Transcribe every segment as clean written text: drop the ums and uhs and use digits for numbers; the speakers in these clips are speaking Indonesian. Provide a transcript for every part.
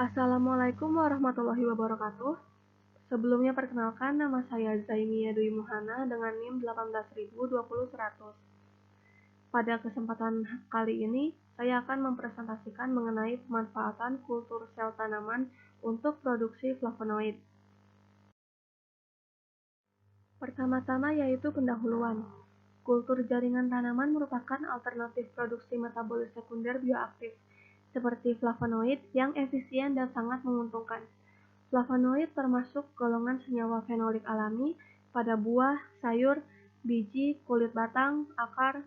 Assalamualaikum warahmatullahi wabarakatuh. Sebelumnya perkenalkan, nama saya Zaimia Dwi Muhana dengan NIM 18020-100. Pada kesempatan kali ini, saya akan mempresentasikan mengenai pemanfaatan kultur sel tanaman untuk produksi flavonoid. Pertama-tama yaitu pendahuluan. Kultur jaringan tanaman merupakan alternatif produksi metabolit sekunder bioaktif, seperti flavonoid yang efisien dan sangat menguntungkan. Flavonoid termasuk golongan senyawa fenolik alami pada buah, sayur, biji, kulit batang, akar,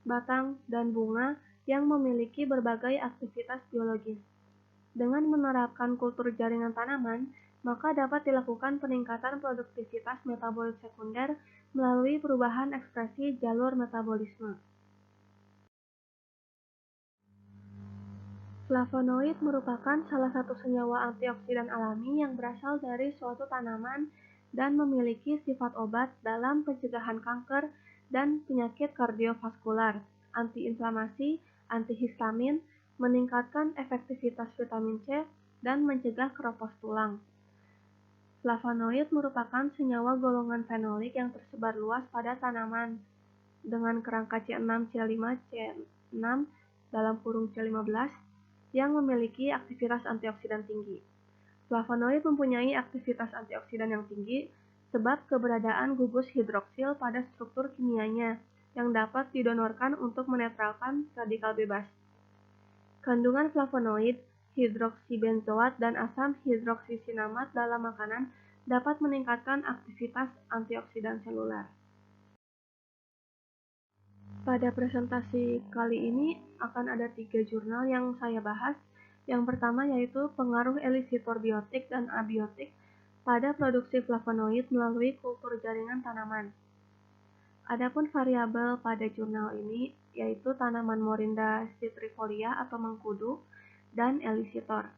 batang, dan bunga yang memiliki berbagai aktivitas biologis. Dengan menerapkan kultur jaringan tanaman, maka dapat dilakukan peningkatan produktivitas metabolit sekunder melalui perubahan ekspresi jalur metabolisme. Flavonoid merupakan salah satu senyawa antioksidan alami yang berasal dari suatu tanaman dan memiliki sifat obat dalam pencegahan kanker dan penyakit kardiovaskular, antiinflamasi, antihistamin, meningkatkan efektivitas vitamin C, dan mencegah keropos tulang. Flavonoid merupakan senyawa golongan fenolik yang tersebar luas pada tanaman dengan kerangka C6, C5, C6 (C15) yang memiliki aktivitas antioksidan tinggi. Flavonoid mempunyai aktivitas antioksidan yang tinggi sebab keberadaan gugus hidroksil pada struktur kimianya yang dapat didonorkan untuk menetralkan radikal bebas. Kandungan flavonoid, hidroksibenzoat, dan asam hidroksisinamat dalam makanan dapat meningkatkan aktivitas antioksidan seluler. Pada presentasi kali ini akan ada 3 jurnal yang saya bahas. Yang pertama yaitu pengaruh elisitor biotik dan abiotik pada produksi flavonoid melalui kultur jaringan tanaman. Adapun variabel pada jurnal ini yaitu tanaman Morinda citrifolia atau mengkudu dan elisitor.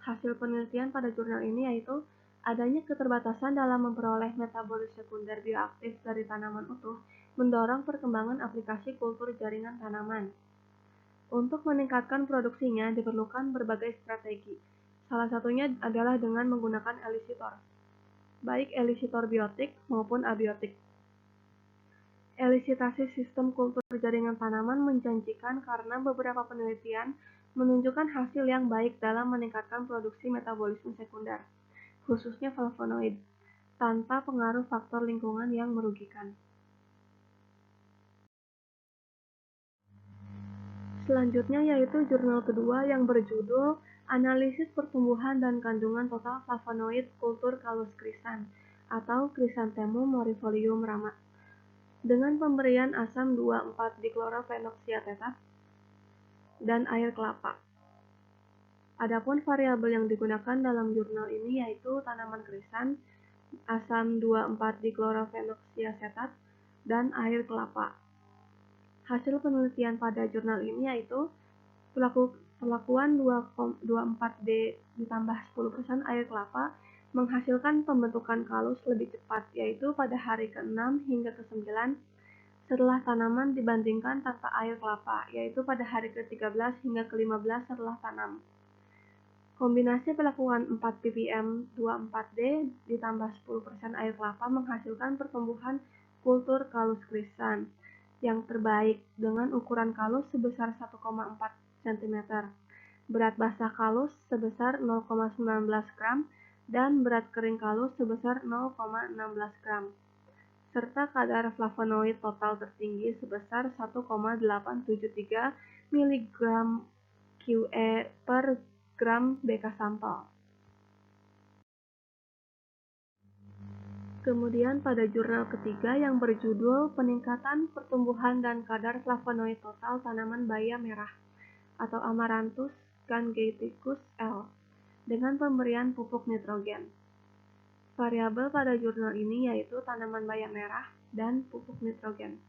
Hasil penelitian pada jurnal ini yaitu adanya keterbatasan dalam memperoleh metabolit sekunder bioaktif dari tanaman utuh mendorong perkembangan aplikasi kultur jaringan tanaman. Untuk meningkatkan produksinya diperlukan berbagai strategi. Salah satunya adalah dengan menggunakan elisitor, baik elisitor biotik maupun abiotik. Elisitasi sistem kultur jaringan tanaman menjanjikan karena beberapa penelitian menunjukkan hasil yang baik dalam meningkatkan produksi metabolisme sekunder, khususnya flavonoid, tanpa pengaruh faktor lingkungan yang merugikan. Selanjutnya yaitu jurnal kedua yang berjudul Analisis Pertumbuhan dan Kandungan Total Flavonoid Kultur Calus Crisan atau Chrysanthemum morifolium rama dengan pemberian asam 2,4-diklorofenoksiatetat dan air kelapa. Adapun variabel yang digunakan dalam jurnal ini yaitu tanaman krisan, asam 2,4-diklorofenoksiasetat, dan air kelapa. Hasil penelitian pada jurnal ini yaitu perlakuan 2,4D ditambah 10% air kelapa menghasilkan pembentukan kalus lebih cepat, yaitu pada hari ke-6 hingga ke-9 setelah tanaman dibandingkan tanpa air kelapa, yaitu pada hari ke-13 hingga ke-15 setelah tanam. Kombinasi perlakuan 4 ppm 24D ditambah 10% air kelapa menghasilkan pertumbuhan kultur Calus crisan yang terbaik dengan ukuran kalus sebesar 1,4 cm, berat basah kalus sebesar 0,19 gram, dan berat kering kalus sebesar 0,16 gram, serta kadar flavonoid total tertinggi sebesar 1,873 mg QE per gram BK sampel. Kemudian pada jurnal ketiga yang berjudul Peningkatan Pertumbuhan dan Kadar Flavonoid Total Tanaman Bayam Merah atau Amaranthus gangeticus L dengan pemberian pupuk nitrogen. Variabel pada jurnal ini yaitu tanaman bayam merah dan pupuk nitrogen.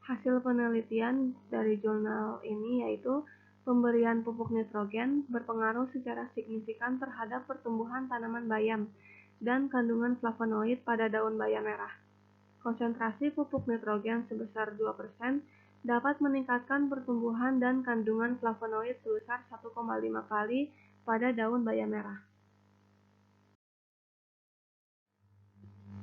Hasil penelitian dari jurnal ini yaitu pemberian pupuk nitrogen berpengaruh secara signifikan terhadap pertumbuhan tanaman bayam dan kandungan flavonoid pada daun bayam merah. Konsentrasi pupuk nitrogen sebesar 2% dapat meningkatkan pertumbuhan dan kandungan flavonoid sebesar 1,5 kali pada daun bayam merah.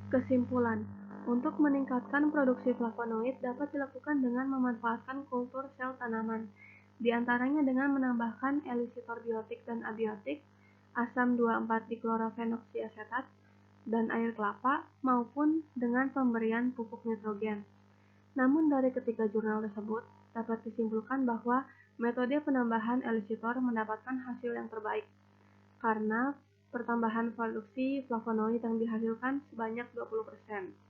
Kesimpulan, untuk meningkatkan produksi flavonoid dapat dilakukan dengan memanfaatkan kultur sel tanaman, di antaranya dengan menambahkan elisitor biotik dan abiotik, asam 2,4-diklorofenoksiasetat, dan air kelapa, maupun dengan pemberian pupuk nitrogen. Namun dari ketiga jurnal tersebut, dapat disimpulkan bahwa metode penambahan elisitor mendapatkan hasil yang terbaik, karena pertambahan produksi flavonoid yang dihasilkan sebanyak 20%.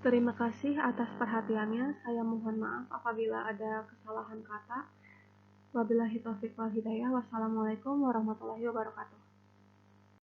Terima kasih atas perhatiannya. Saya mohon maaf apabila ada kesalahan kata. Wabillahi taufiq wal hidayah. Wassalamualaikum warahmatullahi wabarakatuh.